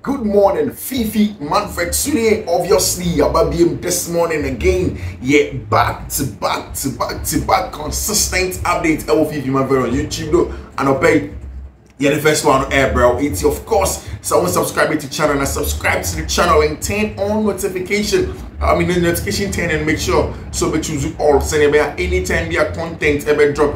Good morning, Fiifi-Manfred. Today, obviously, about him this morning again. Yeah, back to back consistent updates. Fiifi-Manfred on YouTube though, and I'll pay. Yeah, the first one on air, bro. It's of course someone subscribe to the channel and subscribe to the channel and turn on notification. The notification turn and make sure so be choose all send anytime their content ever drop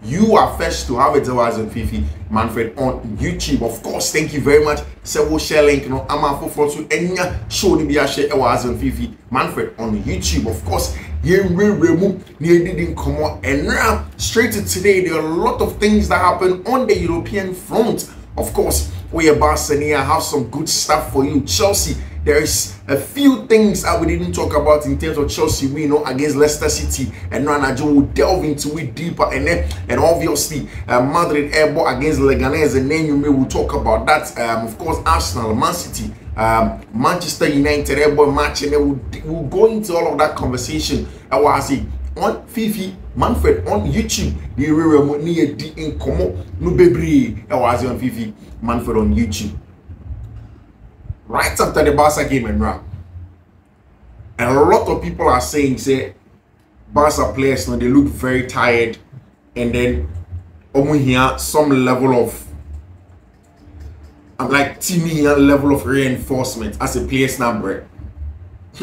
you are first to have it as on Fiifi-Manfred on YouTube. Of course, thank you very much. So we'll share link, I'm for to any show the be share as on Fiifi-Manfred on YouTube. Of course, you will remove didn't come on and now straight to today. There are a lot of things that happen on the European front. Of course, we are Barca here. I have some good stuff for you. Chelsea. There is a few things that we didn't talk about in terms of Chelsea win against Leicester City, and Ranajo will delve into it deeper, and obviously Madrid airball against Leganés, and then you will talk about that. Of course, Arsenal, Man City, Manchester United airball match, and then we'll go into all of that conversation. I was saying on Fiifi-Manfred on YouTube. You will need the incomo no baby. I was on Fiifi-Manfred on YouTube. Right after the Barca game and a lot of people are saying, say, Barca players, they look very tired, and then here some level of, team here level of reinforcement as a player's number.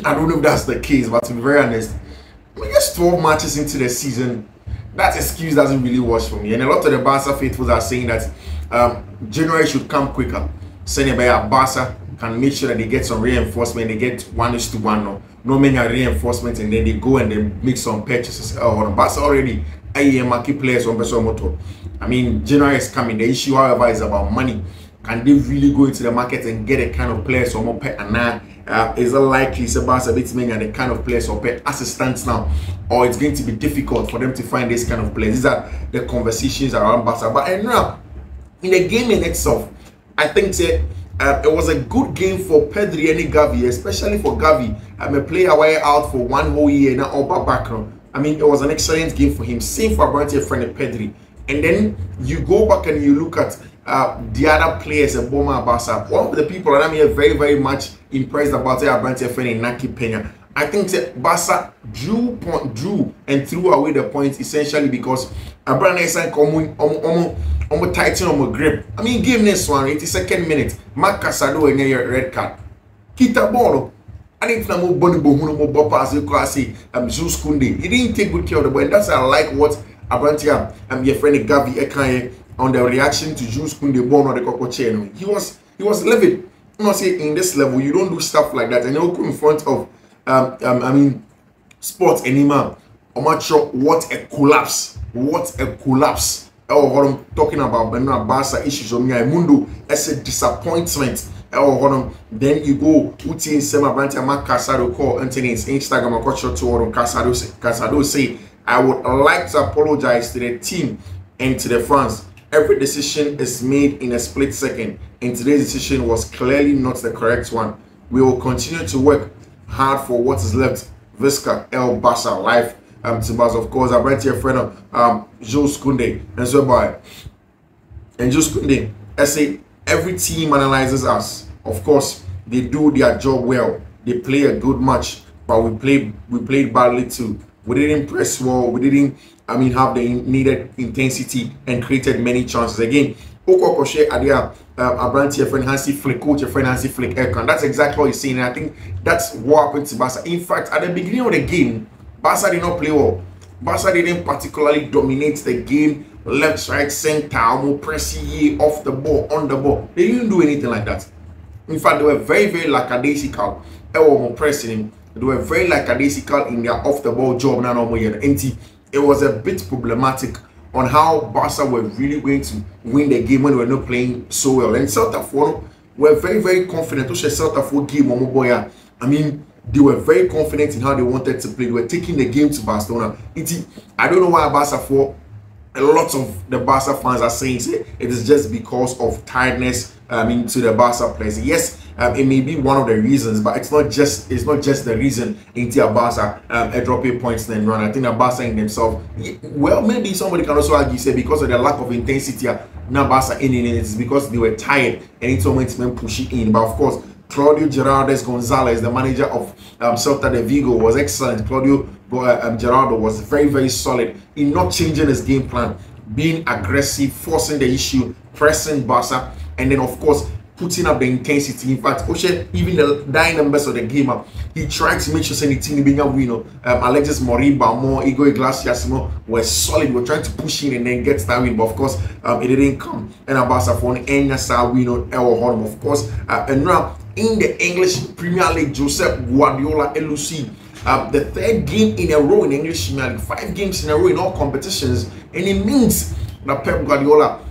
I don't know if that's the case, but to be very honest, we're just 12 matches into the season. That excuse doesn't really work for me, and a lot of the Barca faithfuls are saying that January should come quicker. Saying about Barca can make sure that they get some reinforcement, they get 1:1, no many reinforcements, and then they go and they make some purchases. Barca already market players on Beso Moto. January is coming. The issue, however, is about money. Can they really go into the market and get a kind of players or more pay? And now is it likely Barca bit many are the kind of players or pay as it stands now, or it's going to be difficult for them to find this kind of players? These are the conversations around Barca. But now, in the game in itself, I think that it was a good game for Pedri and Gavi, especially for Gavi. A player away out for 1 whole year now, all background. It was an excellent game for him. Same for Barca friend Pedri. And then you go back and you look at the other players at Boma Barca. One of the people that I'm here very much impressed about Barca friend Naki Pena. I think that Barca drew and threw away the points essentially because Abraham tighten on my grip. Game this one, 82nd minute. Mark Casado and your red card. Kita ball. I think na mo boni bohuno mo bopas you can say Jules Koundé. He didn't take good care of the ball. And that's I like what Abrantia your friend Gavi Ekaye on the reaction to Jules Koundé ball on the Coco chain. He was livid. I'm not saying in this level you don't do stuff like that and you go in front of sports anymore. I'm not sure what a collapse. Oh, what I'm talking about, but now Barca issues on me. Mundo as a disappointment. Oh, then you go Uti Sema Branta Mark Casado call Anthony's Instagram account to Casado say, I would like to apologize to the team and to the fans. Every decision is made in a split second, and today's decision was clearly not the correct one. We will continue to work hard for what is left. Visca El Barca life. Of course, I brought your friend Jules Koundé and so by. And Jules Koundé, I say every team analyzes us. Of course, they do their job well. They play a good match, but we played badly too. We didn't press well. We didn't have the needed intensity and created many chances. Again, Okokoshe Adia Abranti, your friend Hansi Flick, coach your friend Hansi Flick Erkan. That's exactly what he's saying. And I think that's what happened to Barca. In fact, at the beginning of the game, Barca did not play well. Barca didn't particularly dominate the game. Left, right, center, pressing off the ball, on the ball. They didn't do anything like that. In fact, they were very lackadaisical. They were pressing him. They were very lackadaisical in their off the ball job. It was a bit problematic on how Barca were really going to win the game when they were not playing so well. And Celta Four were very confident. Celta Four game, they were very confident in how they wanted to play. They were taking the game to Barcelona. I don't know why Barca for a lot of the Barca fans are saying it is just because of tiredness to the Barca players. Yes, it may be one of the reasons, but it's not just the reason into Barca dropping points and run. I think that Barca in themselves, well, maybe somebody can also argue say because of the lack of intensity now Barca in it is because they were tired and it's almost meant push it in. But of course, Claudio Gerardes Gonzalez, the manager of Celta de Vigo, was excellent. Claudio Gerardo was very, very solid in not changing his game plan, being aggressive, forcing the issue, pressing Barca, and then of course putting up the intensity. In fact, even the dying numbers of the game, he tried to make sure the team being a winner. Alexis Moriba, Igor Iglesias were solid. We're trying to push in and then get that win, but of course, it didn't come. And Barca for an Enyasa win on our home, of course. And now in the English Premier League, Josep Guardiola LUC. The third game in a row in English Premier League, 5 games in a row in all competitions, and it means that Pep Guardiola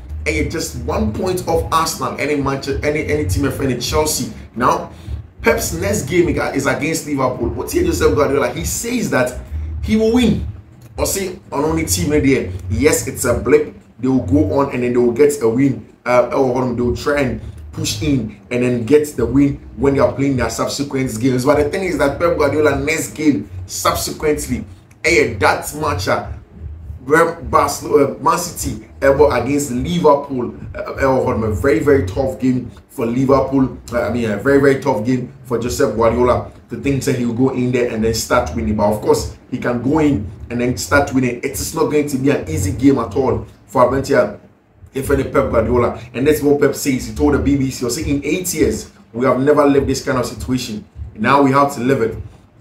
just 1 point off Arsenal, any team of any Chelsea. Now, Pep's next game is against Liverpool. What's here, Joseph Guardiola? He says that he will win. Or say on only team there. Yes, it's a blip. They will go on and then they will get a win. They will try and push in and then get the win when they are playing their subsequent games. But the thing is that Pep Guardiola next game subsequently, that match where Man City against Liverpool, a very, very tough game for Liverpool. A very, very tough game for Josep Guardiola to think that he will go in there and then start winning. But of course, he can go in and then start winning. It is not going to be an easy game at all for Abentia if any Pep Guardiola. And that's what Pep says. He told the BBC, he was saying, in 8 years, we have never lived this kind of situation. Now we have to live it.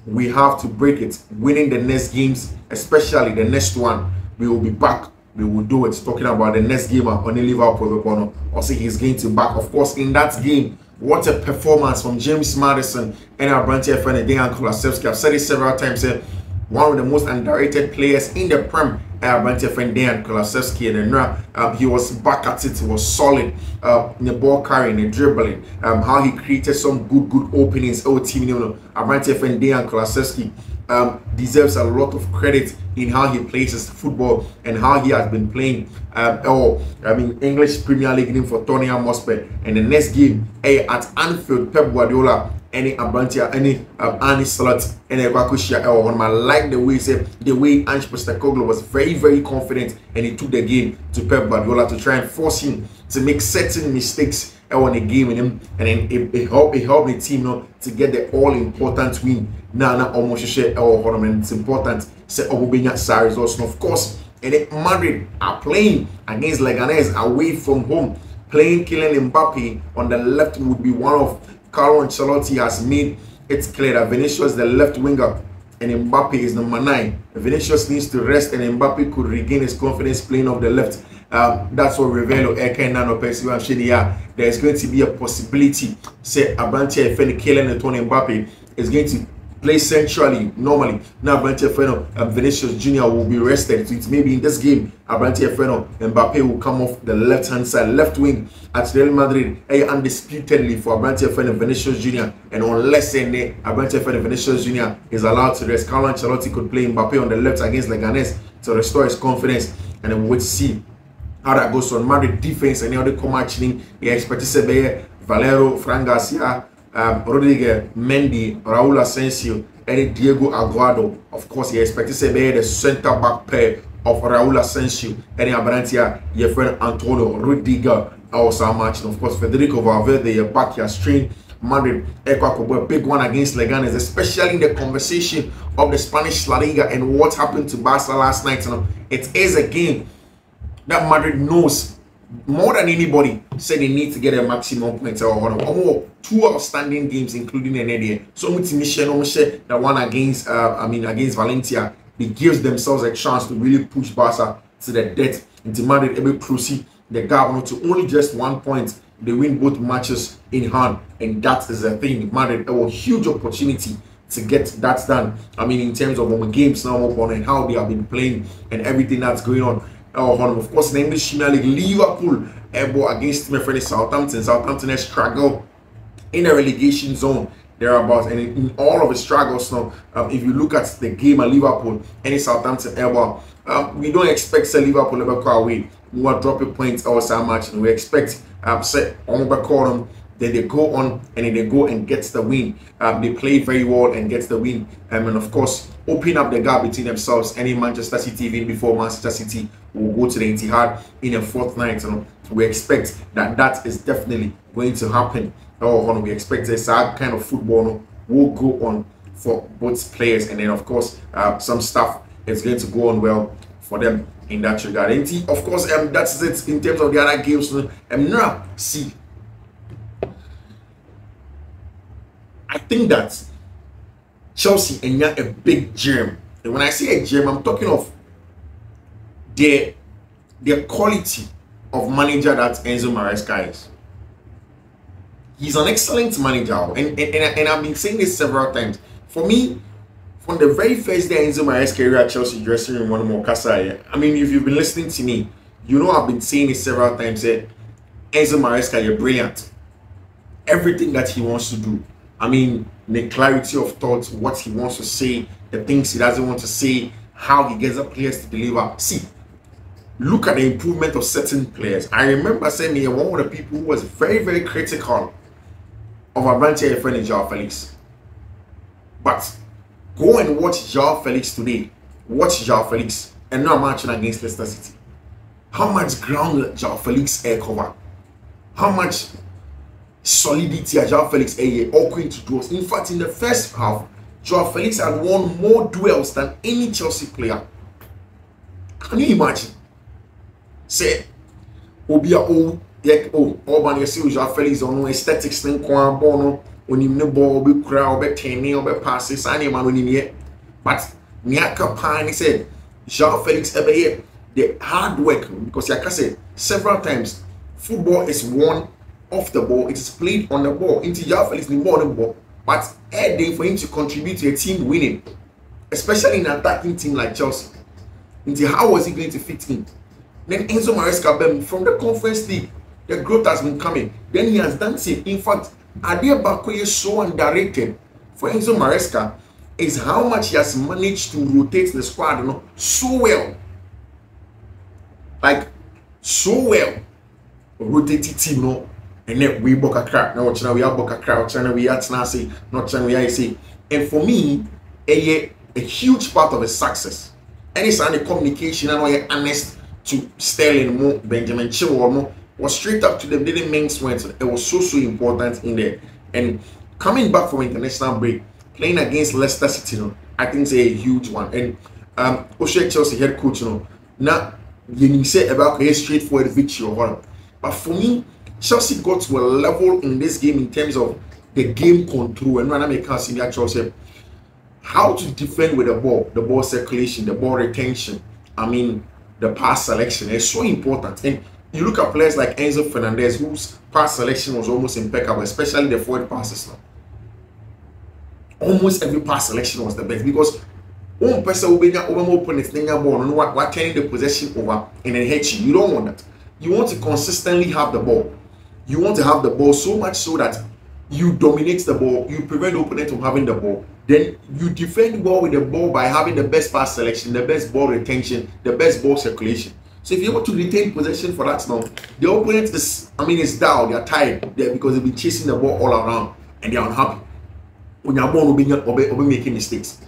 We have to break it. Winning the next games, especially the next one. We will be back. We will do it. Talking about the next game on the Liverpool. Also, he's going to back. Of course, in that game, what a performance from James Maddison and our branch friend Dejan Kulusevski. I've said it several times. One of the most underrated players in the Prem, our branch friend Dejan Kulusevski, and then he was back at it. He was solid in the ball carrying, the dribbling. How he created some good openings. Our team, our branch friend Dejan Kulusevski deserves a lot of credit in how he plays his football and how he has been playing. English Premier League game for Tottenham Hotspur, and the next game at Anfield, Pep Guardiola any Abrantia, any Arne Slot, and Evakushia Elhorn. I like the way Ange Postecoglou was very, very confident, and he took the game to Pep Guardiola to try and force him to make certain mistakes in the game in him, and then it helped the team to get the all-important win. Nana almost share and it's important. Say Obubenya Sar results, and of course, and Madrid are playing against Leganés away from home. Playing Kylian Mbappe on the left would be one of Carlo Ancelotti has made it clear that Vinicius is the left winger and Mbappe is number 9. Vinicius needs to rest and Mbappe could regain his confidence playing off the left. That's what Revelo Eka Nano Persiwa Shedia. There is going to be a possibility, say Abrantia Feni Kylian and Tony Mbappe is going to play centrally normally. Now Abrantia Feno Vinicius Jr. will be rested. So it's maybe in this game Abrantia Feno Mbappe will come off the left hand side, left wing at Real Madrid, undisputedly for Abrantia Feno Vinicius Jr. And unless Abrantia Feno Vinicius Jr. is allowed to rest, Carlo Ancelotti could play Mbappe on the left against Leganés to restore his confidence, and then we'll see how that goes on. Madrid defense and the other commatching. He expected to be Valero, Fran Garcia, Rodriguez, Mendy, Raul Asensio, and Diego Aguado. Of course, he expected to be the center back pair of Raul Asensio and Abrantia, your friend Antonio Rudiger. Also match. Of course, Federico Valverde, your back, your string. Madrid, a big one against Leganés, especially in the conversation of the Spanish La Liga and what happened to Barca last night. It is a game that Madrid knows more than anybody. Said they need to get a maximum points. Two outstanding games, including an idea. So the one against against Valencia, it gives themselves a chance to really push Barca to the death. Into Madrid able to proceed the gap to only just 1 point. They win both matches in hand, and that is the thing. Madrid a huge opportunity to get that done. In terms of games now and how they have been playing and everything that's going on. Of course, in the English Premier League, Liverpool against my friend Southampton. Southampton has struggled in the relegation zone thereabouts, and in all of the struggles now, if you look at the game at Liverpool and Southampton we don't expect Liverpool ever go away. We want drop a point or some match, and we expect set on the corner. Then they go on and then they go and get the win. They play very well and get the win. And of course, open up the gap between themselves and in Manchester City even before Manchester City will go to the Etihad in a fortnight. You know, we expect that is definitely going to happen. We expect this kind of football will go on for both players, and then of course some stuff is going to go on well for them in that regard. And of course, that's it in terms of the other games. Now, see, I think that Chelsea and a big gem. And when I say a gem, I'm talking of the quality of manager that Enzo Maresca is. He's an excellent manager, and I've been saying this several times. For me, from the very first day Enzo Maresca area at Chelsea dressing room, one more Casa. I mean, if you've been listening to me, you know I've been saying it several times. Enzo Maresca, you're brilliant. Everything that he wants to do. I mean, the clarity of thoughts, what he wants to say, the things he doesn't want to say, how he gets the players to deliver. See, look at the improvement of certain players. I remember saying here, one of the people who was very, very critical of our branch here, friend Joao Felix. But go and watch Joao Felix today. Watch Joao Felix and now matching against Leicester City. How much ground Joao Felix air cover? How much solidity Joao Felix all going to do us? In fact, in the first half, Joao Felix had won more duels than any Chelsea player. Can you imagine? Say, Obia Orban, you see, Joao Felix on aesthetics, then Bono, when you know ball, be crowd, be tenny, or be passes, and man when you but Nyaka Pine said, Joao Felix ever here, the hard work, because like I said several times, football is won off the ball, it is played on the ball. Into Joao Felix the more on the ball, but adding for him to contribute to a team winning, especially in an attacking team like Chelsea. Into how was he going to fit in? Then Enzo Maresca, from the Conference League, the growth has been coming. Then he has done it. In fact, Adia Bakoye is so underrated for Enzo Maresca is how much he has managed to rotate the squad, so well. Like, so well. Rotated team, and then we book a crack. Now, we have book a crack. We are Tnasi, not we are say. And for me, a huge part of his success. And it's on the communication and all honest to Sterling, Benjamin Chilwell, was straight up to them, didn't mince words. It was so important in there. And coming back from international break, playing against Leicester City, I think it's a huge one. And O'Shea Chelsea head coach, now you say about a straightforward victory or what. But for me, Chelsea got to a level in this game in terms of the game control. And when I make us in that Chelsea, how to defend with the ball circulation, the ball retention. I mean, the pass selection is so important. And you look at players like Enzo Fernandez, whose pass selection was almost impeccable, especially the forward passes now. Almost every pass selection was the best because one person will be open its ball and what turning the possession over and then hit you. You don't want that. You want to consistently have the ball. You want to have the ball so much so that you dominate the ball, you prevent the opponent from having the ball. Then you defend well with the ball by having the best pass selection, the best ball retention, the best ball circulation. So if you want to retain possession for that now, the opponent is down, they are tired because they've been chasing the ball all around and they are unhappy. When your ball will be making mistakes.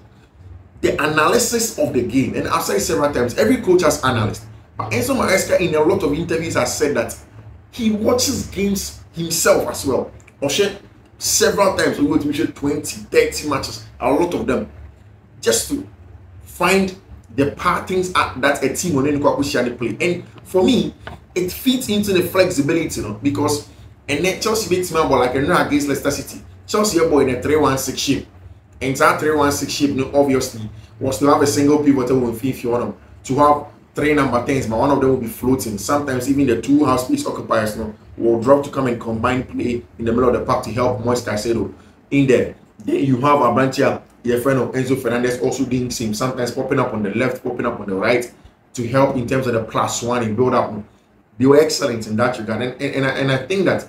The analysis of the game, and I've said several times, every coach has analyst. But Enzo Maresca in a lot of interviews has said that he watches games himself as well. Oshe, several times we go to 20, 30 matches, a lot of them, just to find the patterns that a team on any play. And for me, it fits into the flexibility, because and then Chelsea beats me like against Leicester City. Chelsea boy in a 3-1-6 shape. And that 3-1-6 shape, obviously, was to have a single pivotal with Fiifi-Manfred, to have 3 number 10s, but one of them will be floating. Sometimes even the 2 half space occupiers will drop to come and combine play in the middle of the park to help Moise Caicedo in there. Then you have a branch here, your friend of Enzo Fernandez also doing same, sometimes popping up on the left, popping up on the right to help in terms of the +1 and build up. They were excellent in that regard. And I think that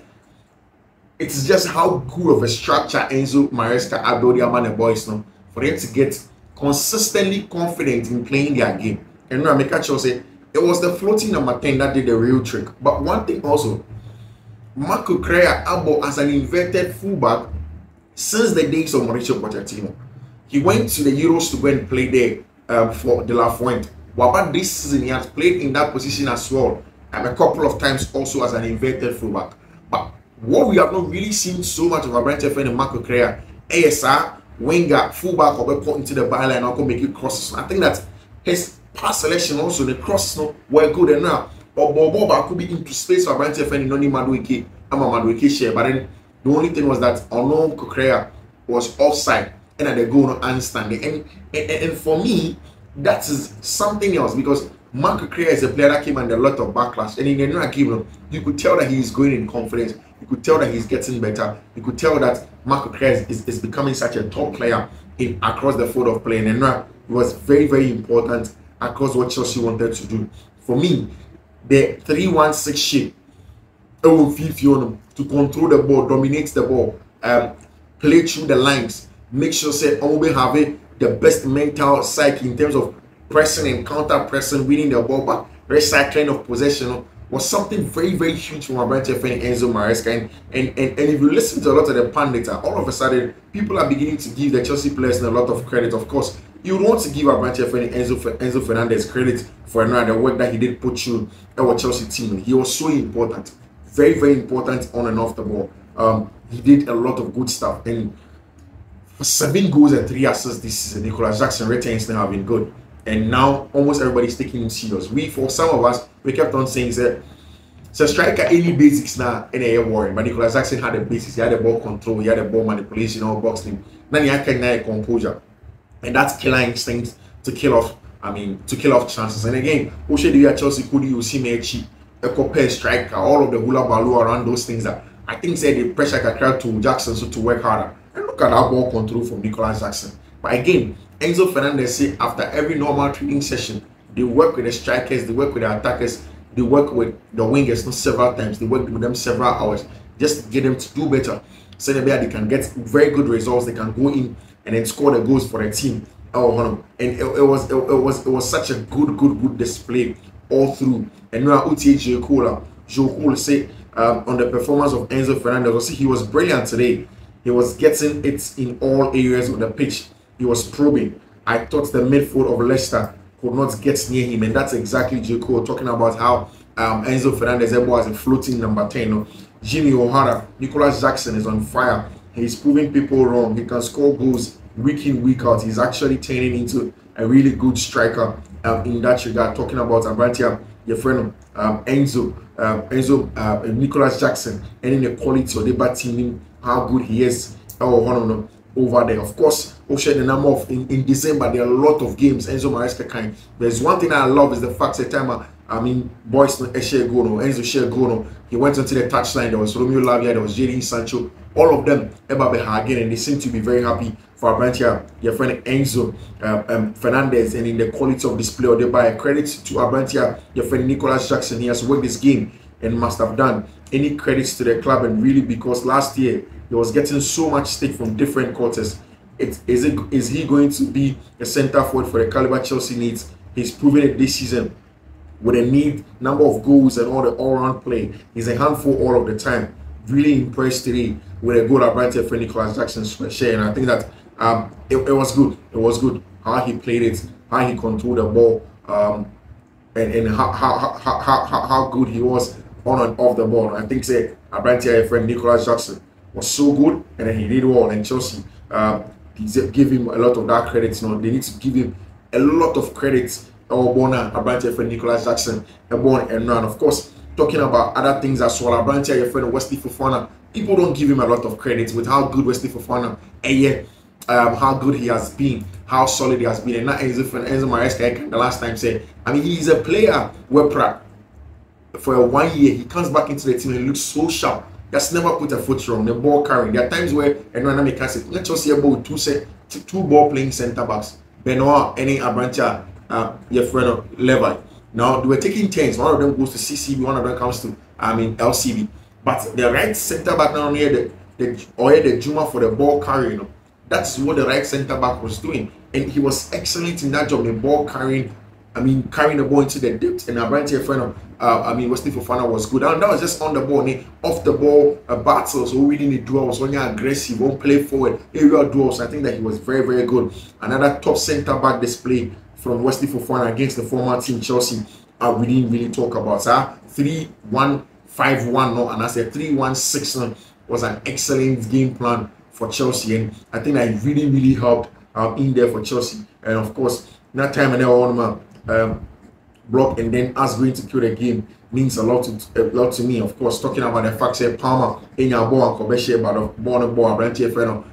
it's just how good of a structure Enzo Maresca are building among the boys now for them to get consistently confident in playing their game. And now Mika say it was the floating number 10 that did the real trick. But one thing also, Marco Correa Abo as an inverted fullback since the days of Mauricio Pochettino. He went to the Euros to go and play there for De La Fuente. Well, but this season he has played in that position as well, a couple of times also as an inverted fullback. But what we have not really seen so much of Abrante Friend and Marco Correa, ASR, winger, fullback, or put into the byline and go make it crosses. I think that his pass selection also, the crosses were good enough. But Bobo could be into space for Abrante Friend in only Madueke, I'm a Madueke share. But then the only thing was that Ono Correa was offside and at the goal no handstand. And for me, that is something else because Marco Correa is a player that came under a lot of backlash, and in the game, you could tell that he is going in confidence. You could tell that he's getting better. You could tell that Marco Correa is becoming such a top player across the field of play. And it was very, very important across what Chelsea wanted to do. For me, the 3-1-6 shape, Fiifi to control the ball, dominate the ball, play through the lines, make sure say Omobe have the best mental psyche in terms of pressing and counter pressing, winning the ball back, recycling of possession was something very, very huge from Abrante Friend Enzo Maresca. And if you listen to a lot of the pundits, all of a sudden people are beginning to give the Chelsea players a lot of credit. Of course, you want to give Abrante Friend Enzo Fernandez credit for the work that he did put through our Chelsea team. He was so important, very, very important on and off the ball. He did a lot of good stuff. And 7 goals and 3 assists this season, Nicolas Jackson returns now have been good. And now almost everybody's taking him serious. For some of us, we kept on saying that so striker any basics now in a warring. But Nicolas Jackson had the basics, he had the ball control, he had the ball manipulation, all boxing. Then he had composure. And that's killer instinct to kill off, chances. And again, who should you at Chelsea could you see me a compare striker, all of the hula baloo around those things that I think said the pressure can cry to Jackson so to work harder. And look at that ball control from Nicolas Jackson. But again, Enzo Fernandez say after every normal training session, they work with the strikers, they work with the attackers, they work with the wingers several times, they work with them several hours just to get them to do better. So that they can get very good results, they can go in and then score the goals for the team. And it was such a good display all through. And now Joe Cole say on the performance of Enzo Fernandez, he was brilliant today. He was getting it in all areas of the pitch. He was probing. I thought the midfield of Leicester could not get near him, and that's exactly J. Cole talking about how Enzo Fernandez was a floating number 10. Jimmy O'Hara, Nicolas Jackson is on fire. He's proving people wrong. He can score goals week in, week out. He's actually turning into a really good striker in that regard. Talking about Abrante, your friend Enzo, Nicolas Jackson, and in the quality of the team, how good he is. Over there, of course, the number of in December there are a lot of games. Enzo Maresca kind. There's one thing I love is the fact that boys no share goal, Enzo share goal. He went onto the touchline. There was Romeo Lavia, there was Jadon Sancho. All of them Mbappe again, and they seem to be very happy for Abrante, your friend Enzo Fernandez, and in the quality of display. Or they buy credit to Abrante, your friend Nicolas Jackson. He has worked this game and must have done any credits to the club, and really because last year he was getting so much stick from different quarters. Is he going to be a center forward for the caliber Chelsea needs? He's proven it this season with a number of goals and all the all-round play. He's a handful all of the time. Really impressed today with a goal Abrante for Nicolas Jackson's share, and I think that it was good. It was good how he played it, how he controlled the ball, and how good he was on and off the ball. I think say Abrante friend Nicolas Jackson was so good, and then he did well. And Chelsea give him a lot of that credit. They need to give him a lot of credit. Abrante friend Nicolas Jackson, and of course, talking about other things as well. Abrante, your friend Wesley Fofana. People don't give him a lot of credit with how good Wesley Fofana, how good he has been, how solid he has been. And not Enzo Maresca the last time said, he's a player where for 1 year he comes back into the team and looks so sharp. That's never put a foot wrong. The ball carrying. There are times where everyone can say, let's just see about two ball playing centre backs. Benoit, any Abrante, your friend Levi. Now they were taking turns. One of them goes to CCB, one of them comes to LCB. But the right centre back now here, the Juma for the ball carrying. That's what the right centre back was doing, and he was excellent in that job. The ball carrying I mean, carrying the ball into the depth, and Abrante friend of Wesley Fofana was good. And that was just on the ball, off the ball battles, or reading the duels, when you're aggressive, won't play forward, aerial duels. I think that he was very, very good. Another top centre back display from Wesley Fofana against the former team Chelsea. We didn't really talk about 3-1-5-1, no, and I said 3-1-6 was an excellent game plan for Chelsea, and I think that it really, really helped in there for Chelsea. And of course, that time and then block and then us going to kill the game means a lot to me. Of course, talking about the fact that Palmer in your ball and Kobeshi, but of ball Abrante friend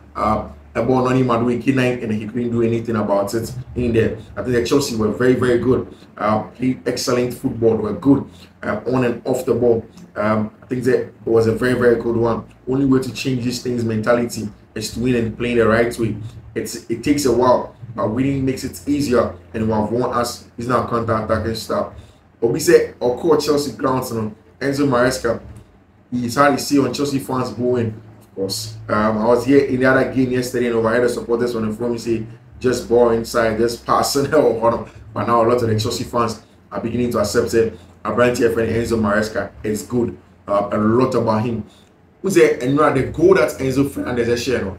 a ball on him K9, and he couldn't do anything about it in there. I think the Chelsea were very, very good. Played excellent football, were good on and off the ball. I think that it was a very, very good one. Only way to change these things mentality is to win and play the right way. It takes a while, but winning makes it easier, and what won us is now counter-attacking stuff. But we say our coach Chelsea grounds, Enzo Maresca, he's hardly see on Chelsea fans going. Of course, I was here in the other game yesterday, and overheard the supporters on the phone say just ball inside, just pass and all. But now a lot of the Chelsea fans are beginning to accept it. Abrante friend Enzo Maresca is good. A lot about him. Who's there? And the goal that Enzo Fernandez has shared.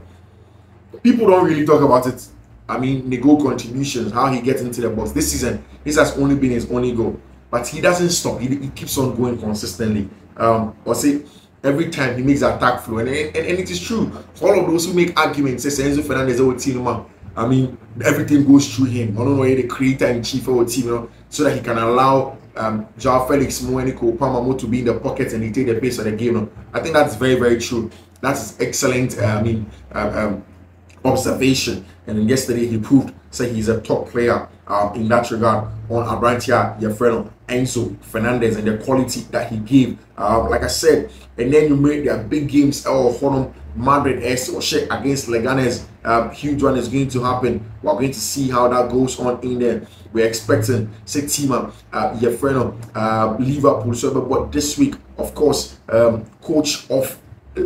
People don't really talk about it. I mean, the goal contributions, how he gets into the box. This season, this has only been his only goal. But he doesn't stop. He keeps on going consistently. Or say, every time he makes an attack flow. And it is true. All of those who make arguments say Enzo Fernandez is our team, I mean, everything goes through him. I don't know, the creator and chief of our team, so that he can allow Joao Felix, Moenico, Palmer to be in the pocket and he take the pace of the game. I think that's very, very true. That's excellent. Observation, and then yesterday he proved he's a top player in that regard on Abrante, your friend Enzo Fernandez, and the quality that he gave. Like I said, and then you made their big games. Madrid against Leganes. Huge one is going to happen. We're going to see how that goes on in there. We're expecting Tima, your friend of Liverpool. So, but this week, of course, coach of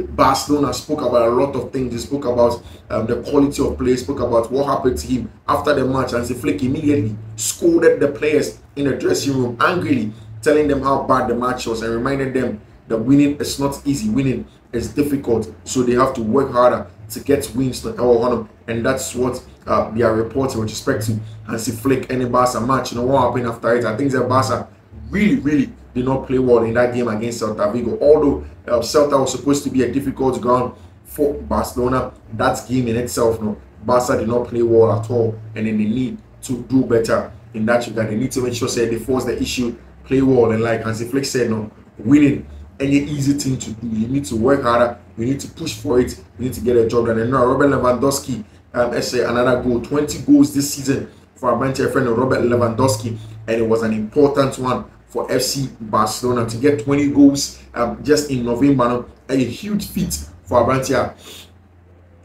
Barcelona spoke about a lot of things. He spoke about the quality of play, spoke about what happened to him after the match, and Flick immediately scolded the players in the dressing room angrily, telling them how bad the match was and reminded them that winning is not easy, winning is difficult, so they have to work harder to get wins to our and that's what they are reporting with respect to Hansi Flick and the Barca match. You know what happened after it? I think the Barca really did not play well in that game against Celta Vigo. Although Celta was supposed to be a difficult ground for Barcelona, that game in itself, Barca did not play well at all, and then they need to do better in that regard. They need to make sure they force the issue, play well, and like Hansi Flick said, winning any easy thing to do. You need to work harder. You need to push for it. You need to get a job done. And now Robert Lewandowski, another goal, 20 goals this season for our bench friend Robert Lewandowski, and it was an important one for FC Barcelona to get 20 goals just in November. A huge feat for Abrante,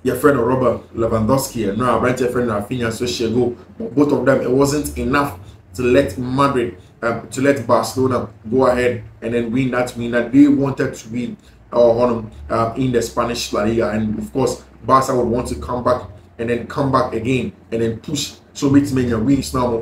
your friend Robert Lewandowski, and now Abrante friend Rafinha Social goal. But both of them, it wasn't enough to let Madrid, to let Barcelona go ahead and then win that they wanted to win in the Spanish La Liga. And of course, Barca would want to come back again and then push. So Mitmania wins now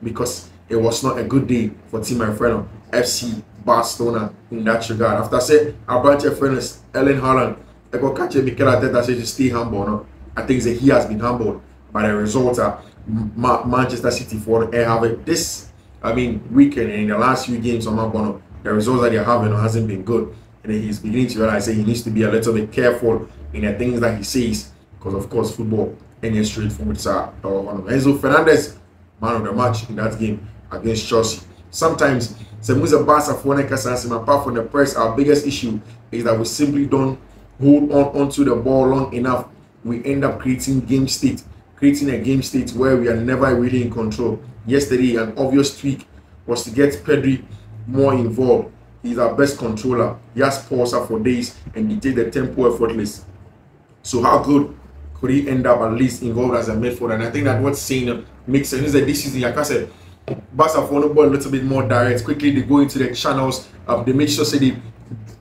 because it was not a good day for Team my friend FC Barcelona in that regard. After I said about your friend Ellen Haaland, I got catch Mikel Arteta said to stay humble. I think that he has been humbled by the result of Manchester City for having this weekend, and in the last few games on Bono, the results that they're having hasn't been good. And then he's beginning to realize that he needs to be a little bit careful in the things that he says, because of course football any straightforward. Enzo Fernandez, man of the match in that game against Chelsea. Sometimes apart from the press, our biggest issue is that we simply don't hold on onto the ball long enough. We end up creating a game state where we are never really in control. Yesterday, an obvious tweak was to get Pedri more involved. He's our best controller. He has paused for days and he did the tempo effortless. So how good could he end up at least involved as a midfielder? And I think that what's saying makes sense is that this season, like I said, Barca for the ball a little bit more direct. Quickly they go into the channels. They make sure they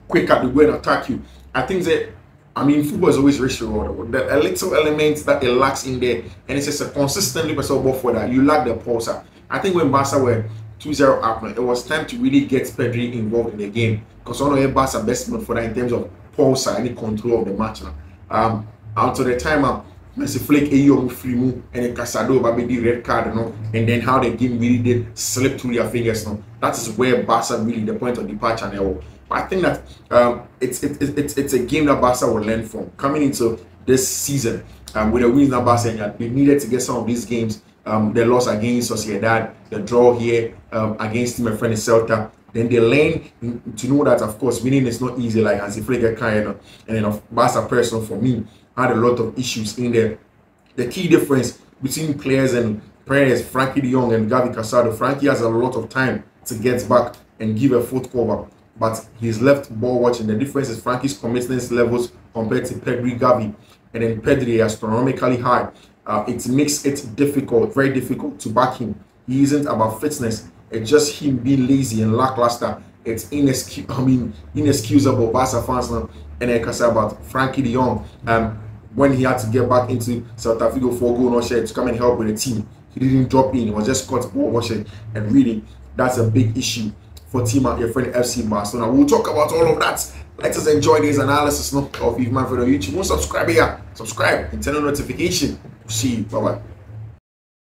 quicker to go and attack you. I think that football is always risk reward. The little elements that it lacks in there, and it's just a consistently ball for that. You lack the pulsar. I think when Barca were 2-0 up, it was time to really get Pedri involved in the game, because one of the Barca best known for that in terms of pulse and control of the match. Out of the time, Messi flick Ayo Frimu and Casado Baby red card, and then how the game really did slip through their fingers. That is where Barca really the point of departure now. But I think that it's a game that Barca will learn from coming into this season. With the wins that Barca had, they needed to get some of these games. The loss against Sociedad, the draw here against my friend Celta. Then they learn to know that, of course, winning is not easy, like Hansi Flick and then Barca person for me had a lot of issues in there. The key difference between players and players, Frankie de Jong and Gavi Casado, Frankie has a lot of time to get back and give a foot cover, but he's left ball watching. The difference is Frankie's commitment levels compared to Pedri, Gavi, and then Pedri are astronomically high. It makes it difficult, very difficult to back him. He isn't about fitness. It's just him being lazy and lackluster. It's inexcusable. Barca fans now, and I can say about Frankie de Jong. When he had to get back into Celta Vigo for goal to come and help with the team, he didn't drop in. He was just caught ball watching, and really, that's a big issue for team at your friend FC Barcelona. We'll talk about all of that. Let us enjoy this analysis of Fiifi-Manfred on YouTube. Won't subscribe here, subscribe and turn on notification. See you. Bye bye.